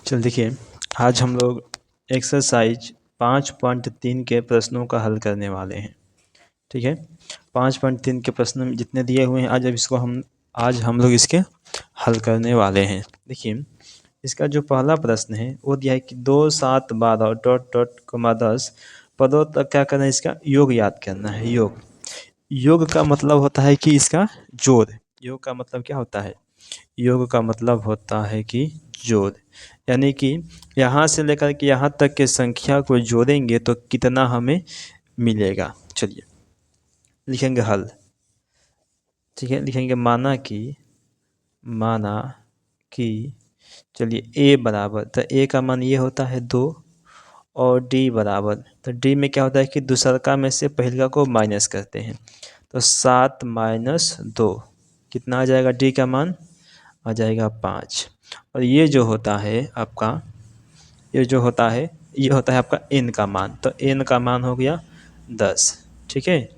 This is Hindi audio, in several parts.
चल देखिए, आज हम लोग एक्सरसाइज 5.3 के प्रश्नों का हल करने वाले हैं। ठीक है, 5.3 के प्रश्न जितने दिए हुए हैं आज हम लोग इसके हल करने वाले हैं। देखिए, इसका जो पहला प्रश्न है वो दिया है कि 2 7 12 डॉट डॉट कॉमा 10 पदों तक क्या करना है, इसका योग याद करना है। योग का मतलब होता है कि इसका जोड़। योग का मतलब क्या होता है? योग का मतलब होता है कि जोड़, यानी कि यहाँ से लेकर के यहाँ तक के संख्या को जोड़ेंगे तो कितना हमें मिलेगा। चलिए लिखेंगे हल। ठीक है, लिखेंगे माना कि चलिए ए बराबर, तो ए का मान ये होता है 2 और डी बराबर, तो डी में क्या होता है कि दूसरका में से पहलका को माइनस करते हैं, तो 7 माइनस 2 कितना आ जाएगा? डी का मान आ जाएगा 5। और ये जो होता है आपका ये होता है आपका एन का मान, तो एन का मान हो गया 10। ठीक है,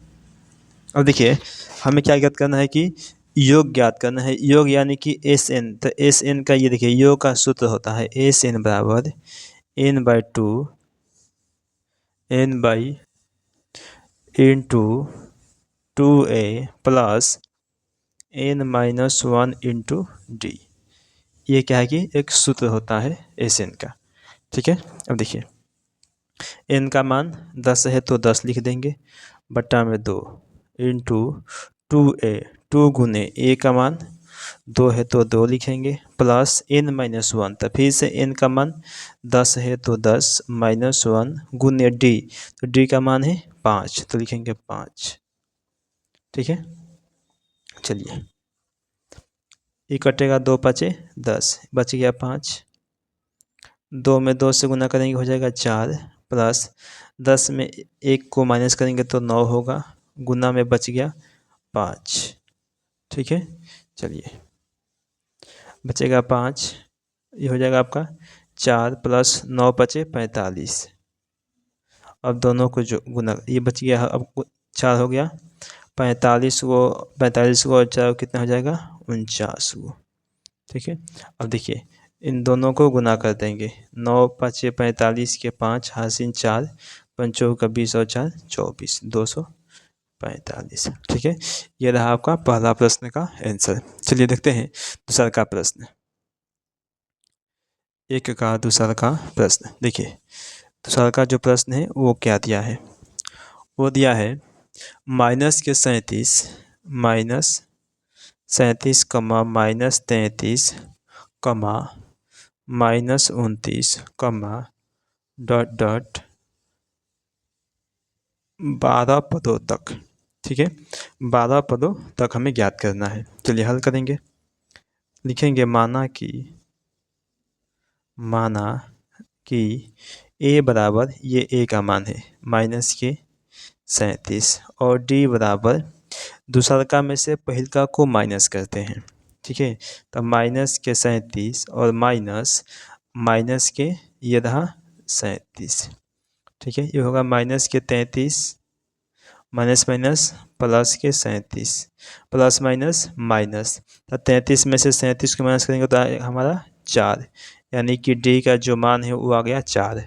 अब देखिए हमें क्या ज्ञात करना है कि योग ज्ञात करना है। योग यानी कि एस एन, तो एस एन का ये देखिए योग का सूत्र होता है एस एन बराबर N by into 2a plus N minus 1 into D. ये क्या है कि एक सूत्र होता है एस एन का। ठीक है, अब देखिए एन का मान 10 है तो 10 लिख देंगे, बट्टा में 2 इंटू 2a, 2 गुने ए का मान 2 है तो 2 लिखेंगे, प्लस एन माइनस 1, तो फिर से एन का मान 10 है तो 10 माइनस 1 गुने डी, तो डी का मान है 5, तो लिखेंगे 5। ठीक है, चलिए ये कटेगा, 2 5 10, बच गया 5। 2 में 2 से गुना करेंगे हो जाएगा 4, प्लस 10 में 1 को माइनस करेंगे तो 9 होगा, गुना में बच गया 5। ठीक है, चलिए बचेगा 5, ये हो जाएगा आपका 4 प्लस 9 बचे 45। अब दोनों को जो गुना, ये बच गया, अब 4 हो गया, 45 को 4 कितना हो जाएगा? 49 को। ठीक है, अब देखिए इन दोनों को गुना कर देंगे, 9 5 45 के 5 हासिल 4 पंचों का 20 और 4 24, 245। ठीक है, ये रहा आपका पहला प्रश्न का आंसर। चलिए देखते हैं दूसरा का प्रश्न। एक का दूसरा का प्रश्न देखिए, दूसरा का जो प्रश्न है वो क्या दिया है? वो दिया है -37 कमा -33 कमा -29 कमा डॉट डॉट 12 पदों तक। ठीक है, 12 पदों तक हमें ज्ञात करना है। चलिए हल करेंगे। लिखेंगे माना कि ए बराबर, ये ए का मान है -37 और डी बराबर दूसरका में से पहलका को माइनस करते हैं। ठीक है, तो -37 और माइनस के ये रहा 37। ठीक है, ये होगा -33 माइनस माइनस प्लस के 37 प्लस माइनस, तो 33 में से 37 को माइनस करेंगे तो हमारा 4, यानी कि डी का जो मान है वो आ गया 4।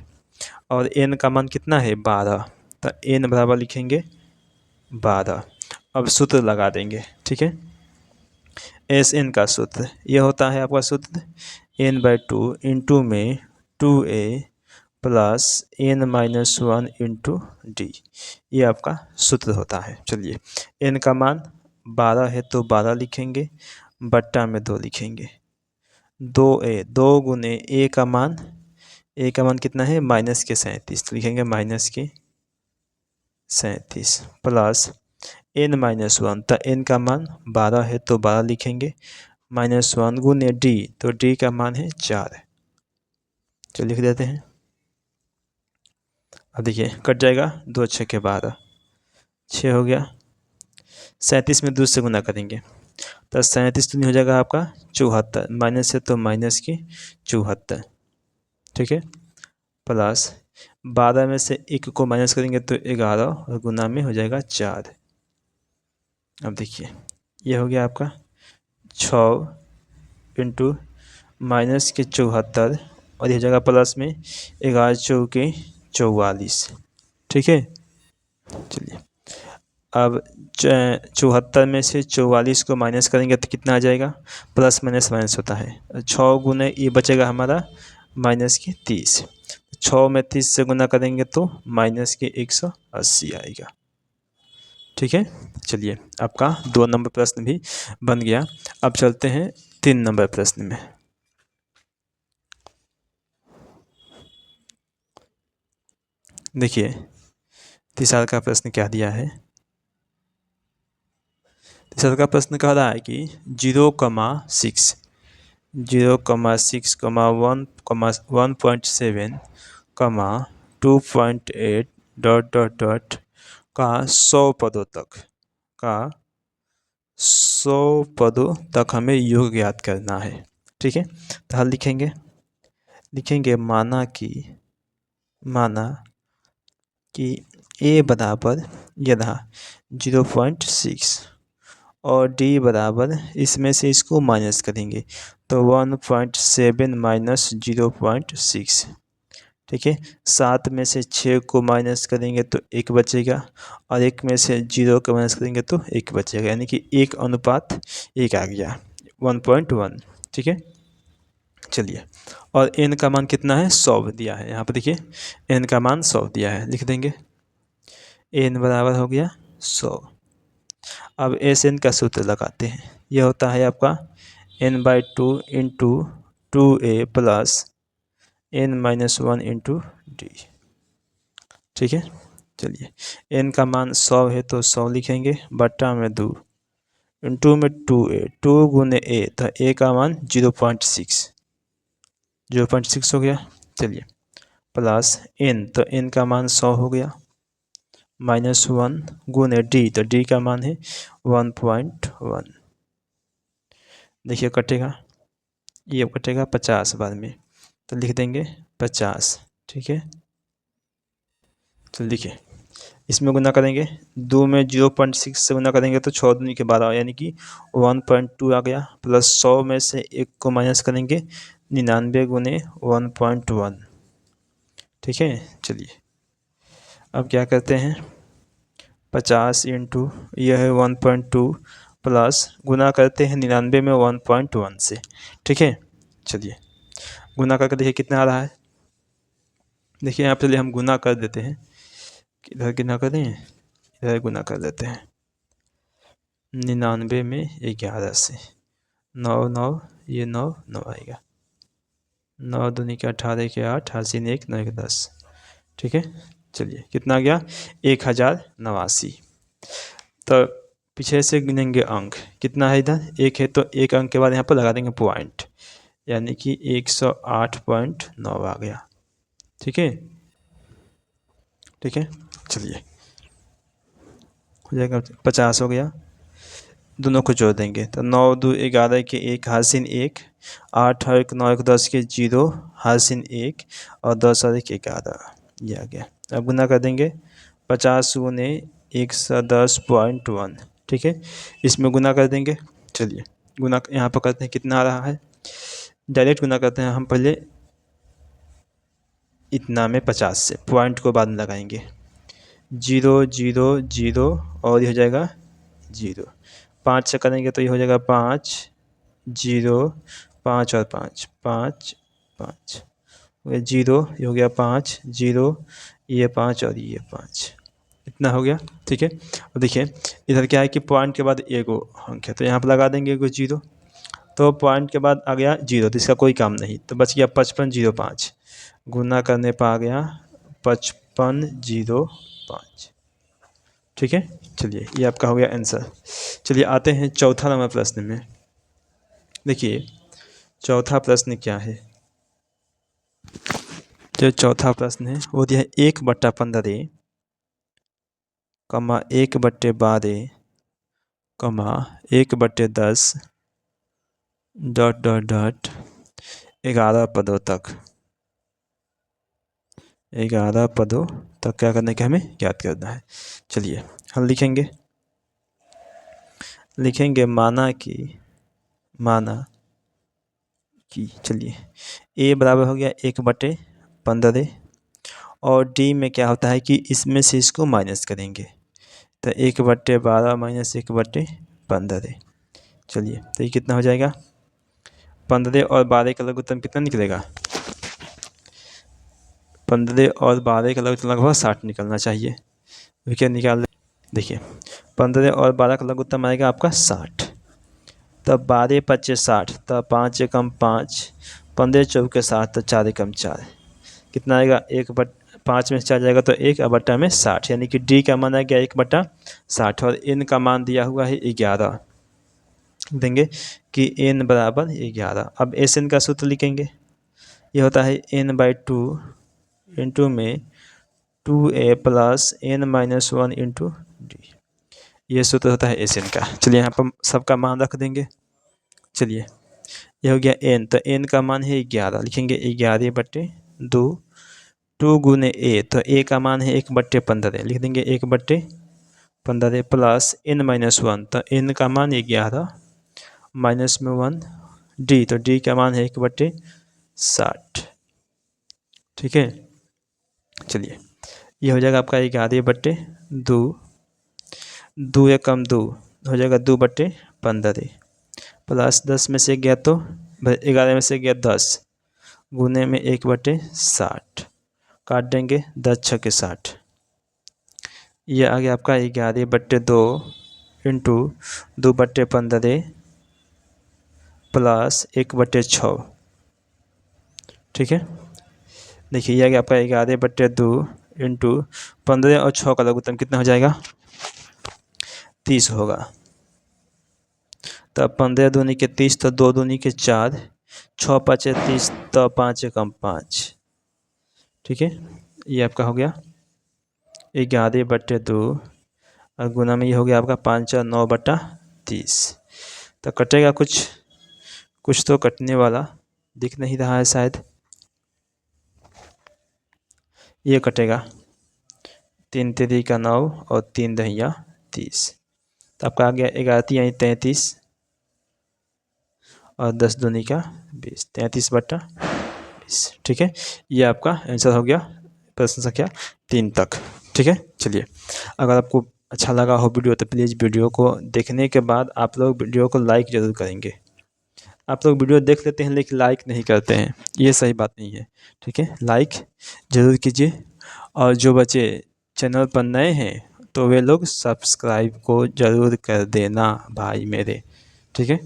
और एन का मान कितना है? 12, तो एन बराबर लिखेंगे 12। अब सूत्र लगा देंगे। ठीक है, एस एन का सूत्र ये होता है आपका सूत्र n/2 इंटू में 2a plus N minus 1 into D, ये आपका सूत्र होता है। चलिए एन का मान 12 है तो 12 लिखेंगे, बट्टा में 2 लिखेंगे, 2 गुने ए का मान कितना है? -37, तो लिखेंगे -37 प्लस एन माइनस 1, तो एन का मान 12 है तो 12 लिखेंगे, -1 गुने डी, तो डी का मान है 4। तो लिख देते हैं। अब देखिए कट जाएगा, 2 6 के 12, 6 हो गया। 37 में 2 से गुना करेंगे तो 37 तो नहीं हो जाएगा आपका 74, माइनस है तो माइनस की 74। ठीक है, प्लस 12 में से 1 को माइनस करेंगे तो 11 और गुना में हो जाएगा 4। अब देखिए ये हो गया आपका 6 इंटू माइनस के 74 और ये जगह प्लस में 11 चौके 44। ठीक है, चलिए अब 74 में से 44 को माइनस करेंगे तो कितना आ जाएगा, प्लस माइनस माइनस होता है, 6 गुने ये बचेगा हमारा माइनस के 30, 6 में 30 से गुना करेंगे तो माइनस के 180 आएगा। ठीक है, चलिए आपका 2 नंबर प्रश्न भी बन गया। अब चलते हैं 3 नंबर प्रश्न में। देखिए तीसरा का प्रश्न क्या दिया है। तीसरा का प्रश्न कह रहा है कि 0,6 0,6 1 1.7 2.8 डॉट डॉट डॉट का 100 पदों तक का 100 पदों तक हमें योग ज्ञात करना है। ठीक है, तो हल लिखेंगे माना कि a बराबर ये रहा 0.6 और d बराबर इसमें से इसको माइनस करेंगे तो 1.7 माइनस 0.6। ठीक है, 7 में से 6 को माइनस करेंगे तो 1 बचेगा और 1 में से 0 को माइनस करेंगे तो 1 बचेगा, यानी कि 1:1 आ गया 1.1। ठीक है, चलिए और n का मान कितना है, 100 दिया है। यहाँ पर देखिए n का मान 100 दिया है, लिख देंगे n बराबर हो गया 100। अब एस एन का सूत्र लगाते हैं, यह होता है आपका n/2 into 2a plus n-1 into D. ठीक है, चलिए n का मान 100 है तो 100 लिखेंगे, बट्टा में 2 इंटू में 2a 2 गुने a तो a का मान 0.6 हो गया। चलिए प्लस n तो n का मान 100 हो गया, -1 गुने d तो d का मान है 1.1। देखिए कटेगा, ये कटेगा 50 बार में तो लिख देंगे 50। ठीक है, तो लिखिए इसमें गुना करेंगे 2 में 0.6 से गुना करेंगे तो 6 दूनी के 12 यानी कि 1.2 आ गया, प्लस 100 में से 1 को माइनस करेंगे 99 गुने 1.1। ठीक है, चलिए अब क्या करते हैं 50 इंटू यह है 1.2 प्लस गुना करते हैं 99 में 1.1 से। ठीक है, चलिए गुना करके देखिए कितना आ रहा है। देखिए यहाँ पे चलिए हम गुना कर देते हैं, इधर गुना कर दें, इधर गुना कर देते हैं 99 में 11 से 9 9 ये 9 9 आएगा, 9 दूनी के 18 के 8 हासिल 1 9 1 10। ठीक है, चलिए कितना आ गया 1089। तो पीछे से गिनेंगे अंक कितना है, इधर 1 है तो 1 अंक के बाद यहाँ पर लगा देंगे पॉइंट, यानी कि 108.9 आ गया। ठीक है, ठीक है, चलिए हो जाएगा 50 हो गया, दोनों को जोड़ देंगे तो 9 2 11 के 1 हासिल 1, 8 1 9 1 10 के 0 हासिल 1 और 10 और 1 11, ये आ गया। अब गुना कर देंगे 50 गुने 110.1। ठीक है, इसमें गुना कर देंगे। चलिए गुना यहाँ पर करते हैं, कितना आ रहा है, डायरेक्ट गुना करते हैं हम पहले इतना में 50 से, पॉइंट को बाद में लगाएंगे 0 0 0 और ये हो जाएगा 0, 5 से करेंगे तो ये हो जाएगा 5 0 5 और 5 5 5 0, ये हो गया 5 0 ये 5 और ये 5, इतना हो गया। ठीक है, और देखिए इधर क्या है कि पॉइंट के बाद एगो अंक है तो यहाँ पर लगा देंगे एगो 0, तो पॉइंट के बाद आ गया 0 तो इसका कोई काम नहीं, तो बच गया 5505, गुना करने पर आ गया 5505। ठीक है, चलिए ये आपका हो गया आंसर। चलिए आते हैं चौथा नंबर प्रश्न में। देखिए चौथा प्रश्न क्या है, जो चौथा प्रश्न है वो दिया है 1/15 कमा 1/12 कमा 1/10 डॉट डॉट डॉट 11 पदों तक, 11 पदों तक क्या करने का हमें याद करना है। चलिए हम लिखेंगे माना की। चलिए ए बराबर हो गया 1/15 और डी में क्या होता है कि इसमें से इसको माइनस करेंगे तो 1/12 माइनस 1/15। चलिए तो ये कितना हो जाएगा 15 और 12 का लघुत्तम कितना निकलेगा 15 और 12 का लघुत्तम लगभग 60 निकलना चाहिए। क्या निकाल देखिए 15 और 12 का लघुत्तम आएगा आपका 60 तब 12 25 60 तब 5 एकम 5 15 चौके 7 तो 4 एकम 4 कितना आएगा 1/5 में 4 जाएगा तो 1/60 में 60 यानी कि डी का मान आ गया 1/60 और एन का मान दिया हुआ है 11 देंगे कि एन बराबर 11। अब एस एन का सूत्र लिखेंगे ये होता है n/2 इंटू में 2a plus n-1 into D ये सूत्र होता है एस एन का। चलिए यहाँ पर सबका मान रख देंगे। चलिए ये हो गया n तो n का मान है 11 लिखेंगे 11/2 2 गुने a तो a का मान है 1/15 लिख देंगे 1/15 प्लस n-1 तो n का मान 11 माइनस में 1 डी तो डी का मान है 1/60। ठीक है चलिए ये हो जाएगा आपका 11/2 2 एकम 2 हो जाएगा 2/15 प्लस 10 में से गया तो 11 में से गया 10 गुने में 1/60 काट देंगे 10 छके 60 ये आ गया आपका 11/2 इंटू 2/15 प्लस 1/6। ठीक है देखिए ये आ गया आपका 11/2 इंटू 15 और 6 का लघुत्तम कितना हो जाएगा 30 होगा तब 15 दूनी के 30 तो 2 दूनी के 4 6 5 30 तो 5 एकम 5। ठीक है ये आपका हो गया 11/2 और गुना में ये हो गया आपका 5 और 9/30 तो कटेगा कुछ तो कटने वाला दिख नहीं रहा है शायद ये कटेगा 3 3 का 9 और 3 दहिया 30 तो आपका आ गया 11 33 और 10 दूनी का 20 33/20। ठीक है ये आपका आंसर हो गया प्रश्न संख्या 3 तक। ठीक है चलिए अगर आपको अच्छा लगा हो वीडियो तो प्लीज़ वीडियो को देखने के बाद आप लोग वीडियो को लाइक ज़रूर करेंगे। आप लोग वीडियो देख लेते हैं लेकिन लाइक नहीं करते हैं ये सही बात नहीं है। ठीक है लाइक ज़रूर कीजिए और जो बच्चे चैनल पर नए हैं तो वे लोग सब्सक्राइब को ज़रूर कर देना भाई मेरे। ठीक है।